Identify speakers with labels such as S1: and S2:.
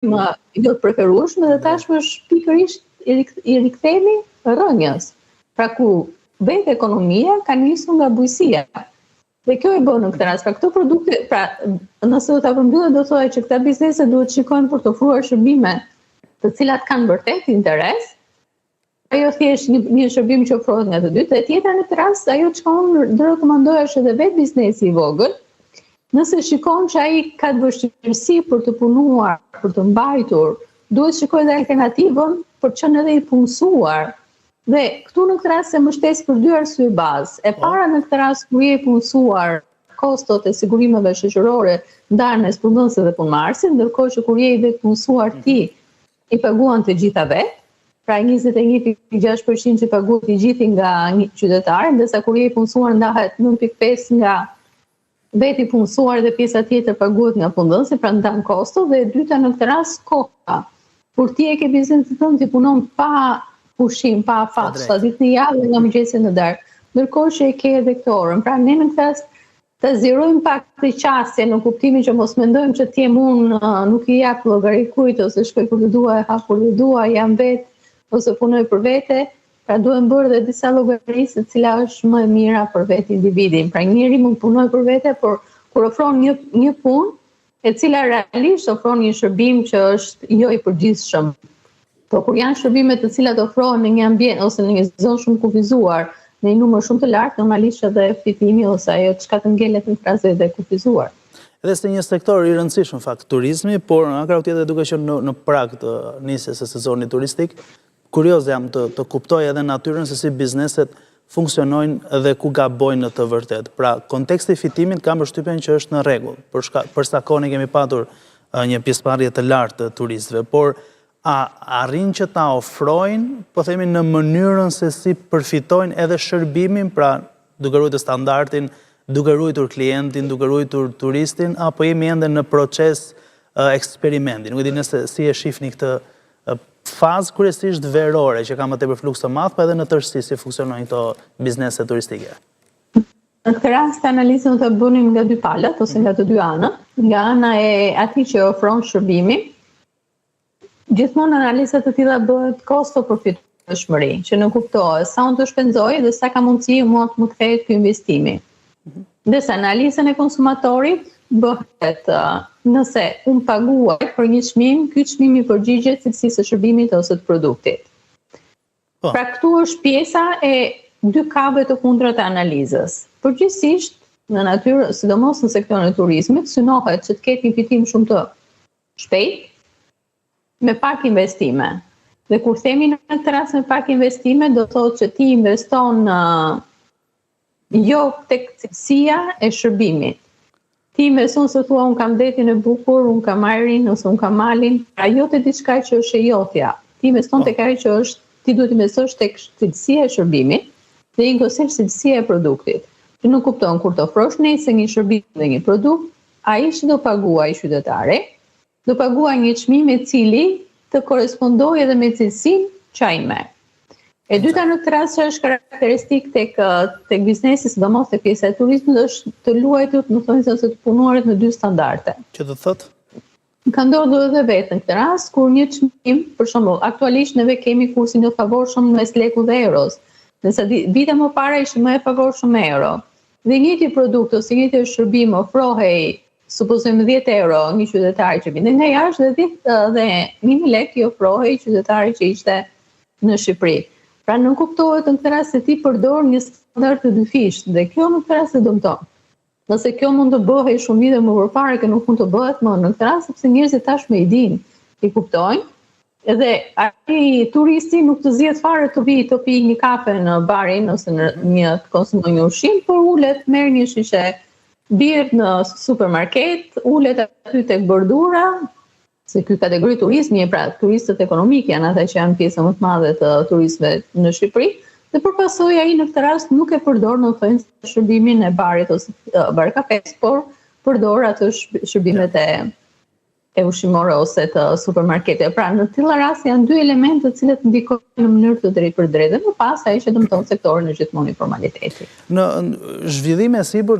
S1: jo të preferueshme dhe tashmë është pikërisht i rikthemi rrënjës. Pra ku vetë ekonomia ka nisur nga bujësia. Dhe kjo e bën në këtë rast. Pra këto produkte, pra nëse do ta përmbyllet do thoya që këta biznese duhet shikojnë për të ofruar shërbime të cilat kanë vërtet interes. Ajo thjesht një shërbim që ofrohet nga të dy, dhe tjetra në këtë rast ajo çka unë do rekomandoja është edhe vetë biznesi i vogël, nëse shikon që ai ka vështirësi për të punuar, për të mbajtur, duhet shikojë edhe alternativën për të qenë edhe i punësuar. Dhe këtu në këtë rast se mbështes për dy arsye bazë. E para në këtë rast kur je i punësuar, kostot e sigurimeve shoqërore ndahen mes punëdhënësit dhe punëmarrësit, ndërkohë që kur je i vetë punësuar ti i paguan të gjitha vetë. Pra 21.6% që paguhet i gjithi nga një qytetar, ndërsa kur je i punësuar ndahet 9.5 nga veti punësuar dhe pjesa tjetër paguhet nga punëdhënësi, pra ndan kosto, dhe e dyta në këtë rast koha. Kur ti e ke biznesin tënd, ti punon pa pushim, pa afat, sa ditë në javë nga mëngjesi në darkë. Ndërkohë që e ke edhe këtë orën. Pra ne në këtë rast të zjerojmë pak të qasje në kuptimin që mos mendojmë që ti unë nuk i jap llogari kujt ose shkoj kur të dua, e hap kur të dua, jam vetë ose punoj për vete, pra duhen bërë dhe disa llogari se cila është më e mira për vetë individin. Pra njëri mund punoj për vete, por kur ofron një punë e cila realisht ofron një shërbim që është jo i përgjithshëm. Por kur janë shërbime të cilat ofrohen në një ambient ose në një zonë shumë kufizuar, në një numër shumë të lartë, normalisht edhe fitimi ose ajo çka të ngelet në frazë dhe kufizuar.
S2: Edhe se një sektor i rëndësishëm fakt turizmi, por nga krau tjetër duke qenë në prag të nisjes së sezonit turistik, kurioz jam të kuptoj edhe natyrën se si bizneset funksionojnë dhe ku gabojnë në të vërtet. Pra, konteksti fitimit kam përshtypjen që është në rregull, për sa kohë kemi patur një pjesëmarrje të lartë të turistëve, por a arrin që ta ofrojnë, po themi në mënyrën se si përfitojnë edhe shërbimin, pra duke ruajtur standardin, duke ruajtur klientin, duke ruajtur turistin, apo jemi ende në proces eksperimenti. Nuk e di nëse si e shihni këtë fazë kryesisht verore që ka më tepër fluks të madh, pa edhe në tërësi si funksionojnë këto biznese turistike.
S1: Në këtë rast analizën do ta bënim nga dy palët ose nga të dy anët. Nga ana e atij që ofron shërbimin, gjithmonë analizat të tilla bëhet kosto përfitshmëri, që në kuptohet sa unë të shpenzoj dhe sa ka mundësi mua të më kthehet ky investimi. Ndërsa analizën e konsumatorit bëhet nëse unë paguaj për një çmim, ky çmim i përgjigjet cilësisë së shërbimit ose të produktit. Pra këtu është pjesa e dy kavëve të kundra të analizës. Përgjithsisht, në natyrë, sidomos në sektorin e turizmit, synohet që të ketë një fitim shumë të shpejt, me pak investime. Dhe kur themi në këtë rast me pak investime, do thotë që ti investon jo tek cilësia e shërbimit. Ti investon se thua unë kam detin e bukur, unë kam ajrin ose unë kam malin, ajo te diçka që është e jotja. Ti investon tek ajo që është, ti duhet investosh tek cilësia e shërbimit dhe njëkohësisht cilësia e produktit. Që nuk kupton kur të ofrosh nesër një shërbim dhe një produkt, ai që do paguaj qytetari, do paguaj një çmim i cili të korespondojë edhe me cilësinë që ai merr. E dyta në këtë rast që është karakteristik tek biznesi, sidomos tek pjesa e turizmit, është të luajtur, në thonjse ose të punuarit në dy standarde.
S2: Që do thotë?
S1: Ka ndodhur edhe vetë në këtë rast, kur një çmim, për shembull, aktualisht neve kemi kursin e favorshëm mes lekut dhe euros. Nëse vite më parë ishte më e favorshëm euro. Dhe njëjti produkt ose njëjti shërbim ofrohej, supozojmë 10 euro një qytetari që vinte nga jashtë dhe 1.000 lekë i ofrohej qytetarit që ishte në Shqipëri. Pra nuk kuptohet në këtë rast se ti përdor një standard të dyfisht dhe kjo në këtë rast e dëmton. Nëse kjo mund të bëhej shumë vite më përpara, që nuk mund të bëhet më në këtë rast sepse njerëzit tashmë i dinë, i kuptojnë, edhe ai turisti nuk të zihet fare të vi të pi një kafe në barin ose në një të konsumojë një ushqim, por ulet, merr një shishe birë në supermarket, ulet aty tek bordura, se ky kategori turizmi, pra turistët ekonomik janë ata që janë pjesë më të madhe të turistëve në Shqipëri, dhe përpasoj ai në këtë rast nuk e përdor në thënë shërbimin e barit ose bar kafes, por përdor atë shërbimet e ushqimore ose të supermarketit. Pra në tilla raste janë dy elemente të cilët ndikojnë në mënyrë të drejtë për drejtë, dhe më pas ai që dëmton sektorin e gjithmonë informaliteti.
S2: Në zhvillime sipër